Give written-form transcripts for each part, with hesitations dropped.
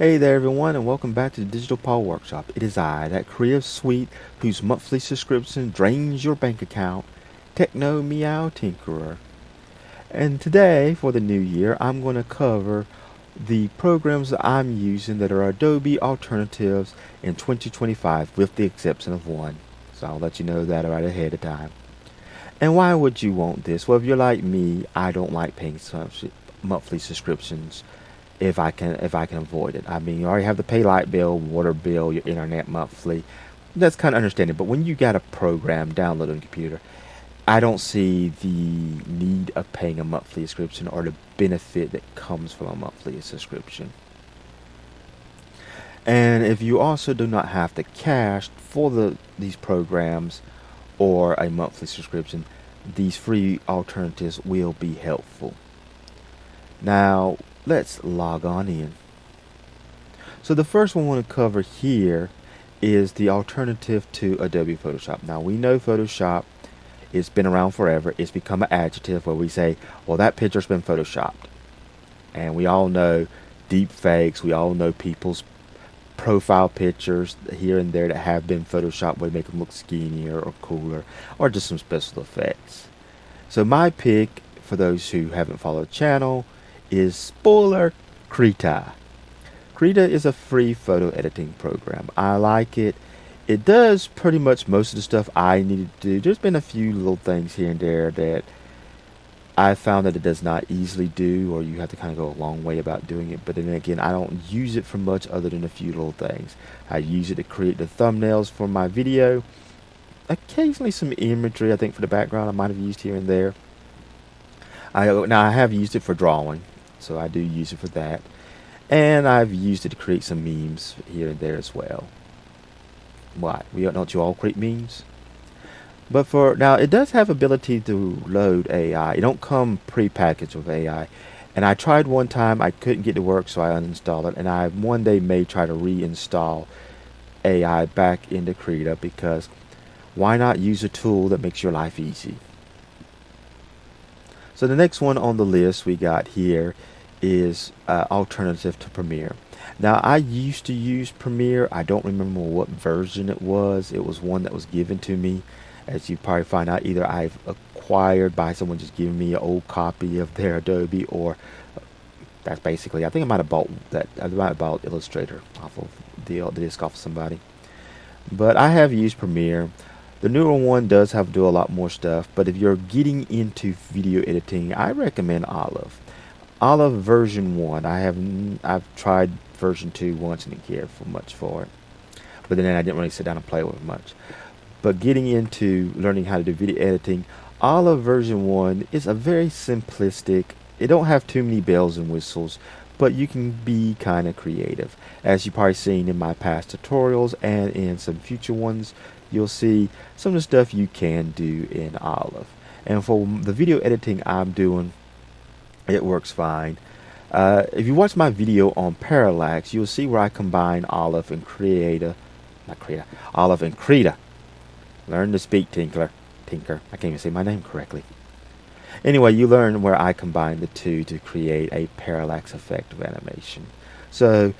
Hey there everyone, and welcome back to the Digital Paul Workshop. It is I, that creative sweet whose monthly subscription drains your bank account, Techno Meow Tinkerer. And today, for the new year, I'm going to cover the programs that I'm using that are Adobe alternatives in 2025, with the exception of one. So I'll let you know that right ahead of time. And why would you want this? Well, if you're like me, I don't like paying monthly subscriptions if I can avoid it. I mean, you already have to pay light bill, water bill, your internet monthly. That's kind of understandable. But when you got a program downloaded on your computer, I don't see the need of paying a monthly subscription or the benefit that comes from a monthly subscription. And if you also do not have the cash for these programs or a monthly subscription, these free alternatives will be helpful. Now, let's log on in. So the first one I want to cover here is the alternative to Adobe Photoshop. Now we know Photoshop, it's been around forever. It's become an adjective where we say, well, that picture's been photoshopped. And we all know deep fakes, we all know people's profile pictures here and there that have been photoshopped where they make them look skinnier or cooler or just some special effects. So my pick, for those who haven't followed the channel, is spoiler Krita. Krita is a free photo editing program. I like it. It does pretty much most of the stuff I needed to do. There's been a few little things here and there that I found that it does not easily do, or you have to kind of go a long way about doing it. But then again, I don't use it for much other than a few little things. I use it to create the thumbnails for my video. Occasionally some imagery, I think, for the background I might have used here and there. Now I have used it for drawing, so I do use it for that. And I've used it to create some memes here and there as well. Why? Don't you all create memes? But for now, it does have ability to load AI. It don't come pre-packaged with AI. And I tried one time, I couldn't get it to work, so I uninstalled it. And I one day may try to reinstall AI back into Krita, because why not use a tool that makes your life easy? So the next one on the list we got here is alternative to Premiere. Now I used to use Premiere. I don't remember what version it was. It was one that was given to me. As you probably find out, either I've acquired by someone just giving me an old copy of their Adobe, or that's basically, I think I might have bought that. I might have bought Illustrator off of the disc off of somebody. But I have used Premiere. The newer one does have to do a lot more stuff, but if you're getting into video editing, I recommend Olive. Olive version 1. I've tried version 2 once and didn't care for much for it. But then I didn't really sit down and play with it much. But getting into learning how to do video editing, Olive version 1 is a very simplistic. It don't have too many bells and whistles, but you can be kind of creative. As you've probably seen in my past tutorials and in some future ones, you'll see some of the stuff you can do in Olive. And for the video editing I'm doing, it works fine. If you watch my video on Parallax, you'll see where I combine Olive and Olive and Krita. Learn to speak, Tinker. I can't even say my name correctly. Anyway, you learn where I combine the two to create a parallax effect of animation. So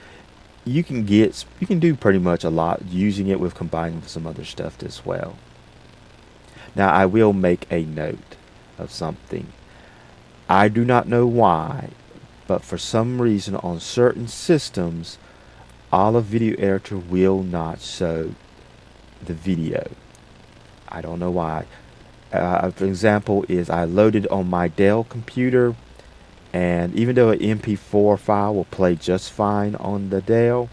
you can do pretty much a lot using it with combining with some other stuff as well. Now I will make a note of something. I do not know why, but for some reason on certain systems, Olive Video Editor will not show the video. I don't know why. For example, is I loaded on my Dell computer, and even though an MP4 file will play just fine on the Dell,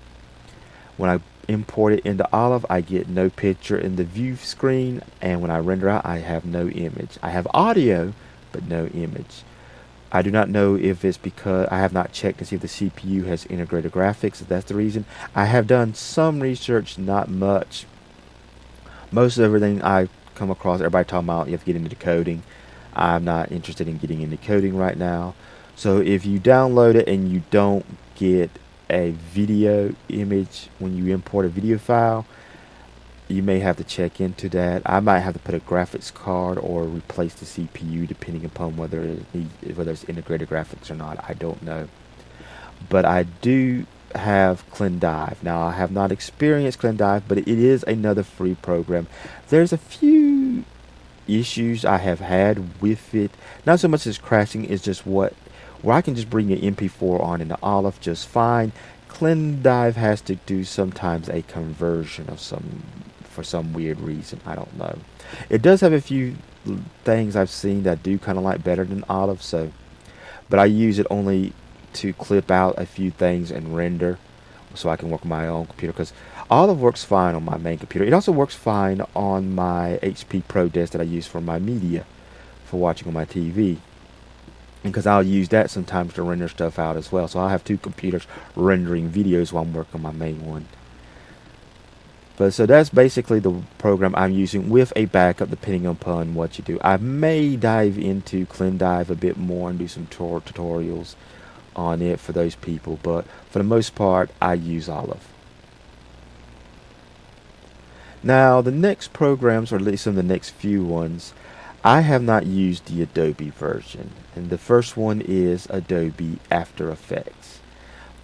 when I import it into Olive, I get no picture in the view screen, and when I render out, I have no image. I have audio, but no image. I do not know if it's because I have not checked to see if the CPU has integrated graphics, if that's the reason. I have done some research, not much. Most of everything I come across, everybody talking about you have to get into coding. I'm not interested in getting into coding right now. So if you download it and you don't get a video image when you import a video file, you may have to check into that. I might have to put a graphics card or replace the CPU depending upon whether it's integrated graphics or not. I don't know. But I do have Clendive. Now, I have not experienced Clendive, but it is another free program. There's a few issues I have had with it. Not so much as crashing, it's just where I can just bring an MP4 on into Olive just fine. Clendive has to do sometimes a conversion of some for some weird reason. I don't know. It does have a few things I've seen that I do kind of like better than Olive, so but I use it only to clip out a few things and render so I can work on my own computer because Olive works fine on my main computer. It also works fine on my HP Pro Desk that I use for my media for watching on my TV. And because I'll use that sometimes to render stuff out as well. So I'll have two computers rendering videos while I'm working on my main one. But so that's basically the program I'm using with a backup depending upon what you do. I may dive into Clendive a bit more and do some tutorials on it for those people, but for the most part I use Olive. Now the next programs, or at least some of the next few ones, I have not used the Adobe version, and the first one is Adobe After Effects.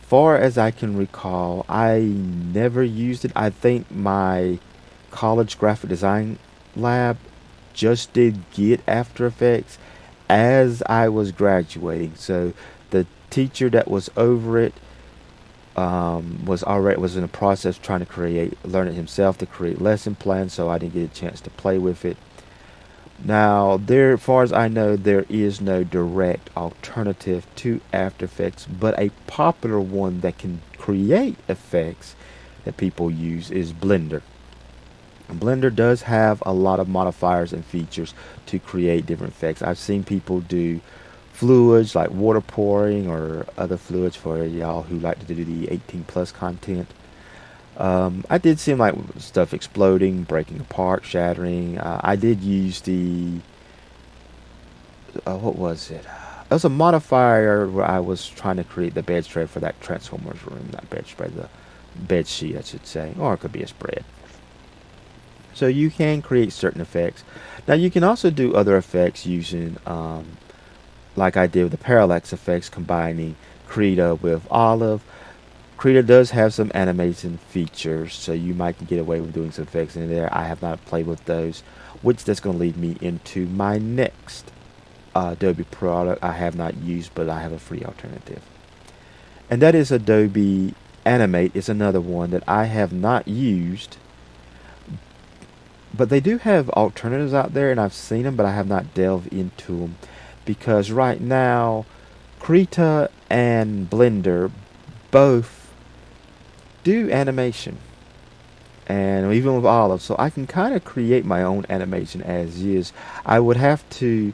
Far as I can recall, I never used it. I think my college graphic design lab just did get After Effects as I was graduating. So the teacher that was over it was in the process of trying to learn it himself to create lesson plans. So I didn't get a chance to play with it. Now, as far as I know, there is no direct alternative to After Effects, but a popular one that can create effects that people use is Blender. Blender does have a lot of modifiers and features to create different effects. I've seen people do fluids like water pouring or other fluids for y'all who like to do the 18 plus content. I did see like stuff exploding, breaking apart, shattering. I did use the what was it? It was a modifier where I was trying to create the bed spread for that Transformers room, not bed spread, the bed sheet, I should say, or it could be a spread. So you can create certain effects. Now you can also do other effects using, like I did with the parallax effects, combining Krita with Olive. Krita does have some animation features, so you might get away with doing some effects in there. I have not played with those, which that's going to lead me into my next Adobe product I have not used, but I have a free alternative. And that is Adobe Animate. It's another one that I have not used, but they do have alternatives out there, and I've seen them, but I have not delved into them because right now, Krita and Blender both do animation, and even with Olive, so I can kind of create my own animation as is. I would have to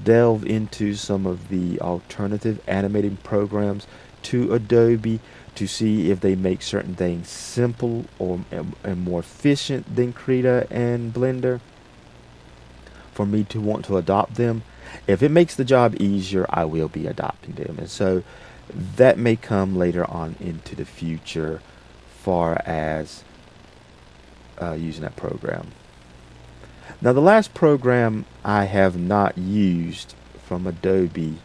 delve into some of the alternative animating programs to Adobe to see if they make certain things simple or and more efficient than Krita and Blender for me to want to adopt them. If it makes the job easier, I will be adopting them, and so that may come later on into the future far as using that program. Now the last program I have not used from Adobe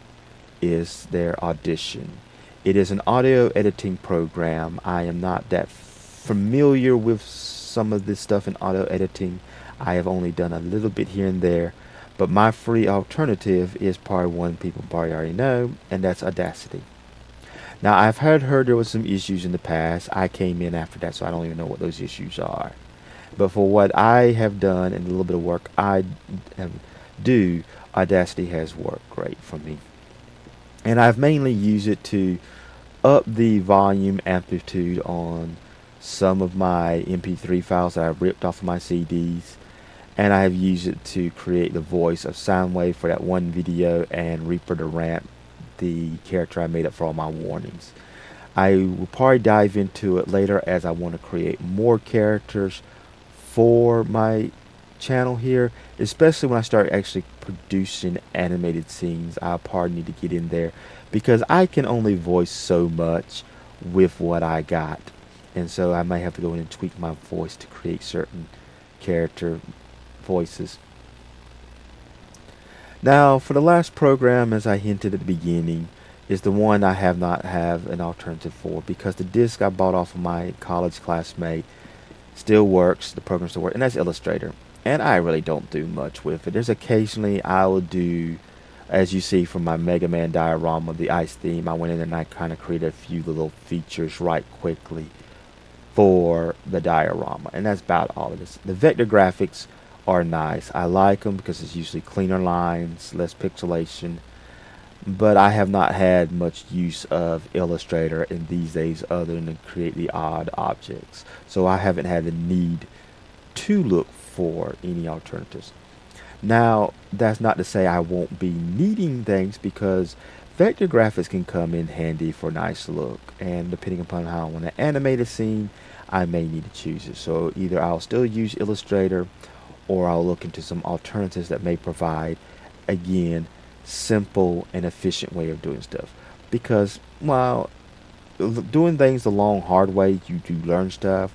is their Audition. It is an audio editing program. I am not that familiar with some of this stuff in audio editing. I have only done a little bit here and there, but my free alternative is probably one people probably already know, and that's Audacity. Now, I've heard there was some issues in the past. I came in after that, so I don't even know what those issues are. But for what I have done and a little bit of work I do, Audacity has worked great for me. And I've mainly used it to up the volume amplitude on some of my MP3 files that I've ripped off of my CDs. And I've used it to create the voice of Soundwave for that one video and Reaper the Ramp, the character I made up for all my warnings. I will probably dive into it later as I want to create more characters for my channel here, especially when I start actually producing animated scenes. I'll probably need to get in there because I can only voice so much with what I got, and so I might have to go in and tweak my voice to create certain character voices. Now, for the last program, as I hinted at the beginning, is the one I have not have an alternative for, because the disk I bought off of my college classmate still works, the program still works, and that's Illustrator. And I really don't do much with it. There's occasionally I will do, as you see from my Mega Man diorama, the ice theme, I went in and I kind of created a few little features right quickly for the diorama, and that's about all it is. The vector graphics are nice. I like them because it's usually cleaner lines, less pixelation, but I have not had much use of Illustrator in these days other than to create the odd objects. So I haven't had the need to look for any alternatives. Now, that's not to say I won't be needing things, because vector graphics can come in handy for a nice look, and depending upon how I want to animate a scene, I may need to choose it. So either I'll still use Illustrator, or I'll look into some alternatives that may provide, again, simple and efficient way of doing stuff. Because while doing things the long hard way, you do learn stuff.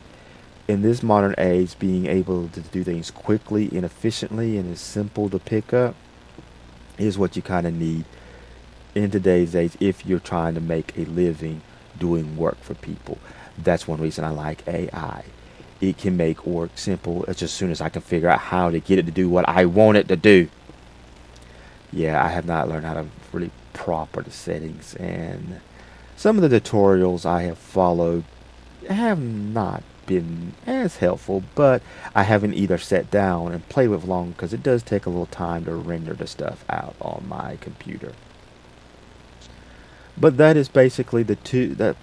In this modern age, being able to do things quickly and efficiently and is simple to pick up is what you kind of need in today's age if you're trying to make a living doing work for people. That's one reason I like AI. It can make work simple as soon as I can figure out how to get it to do what I want it to do. Yeah, I have not learned how to really proper the settings, and some of the tutorials I have followed have not been as helpful, but I haven't either sat down and played with long, because it does take a little time to render the stuff out on my computer. But that is basically that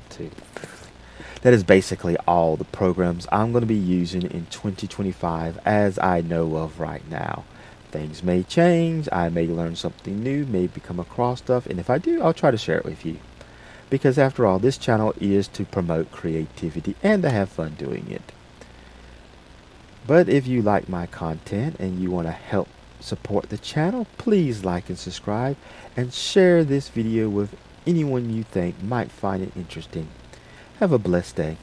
is basically all the programs I'm going to be using in 2025 as I know of right now. Things may change, I may learn something new, maybe come across stuff, and if I do, I'll try to share it with you. Because after all, this channel is to promote creativity and to have fun doing it. But if you like my content and you want to help support the channel, please like and subscribe and share this video with anyone you think might find it interesting. Have a blessed day.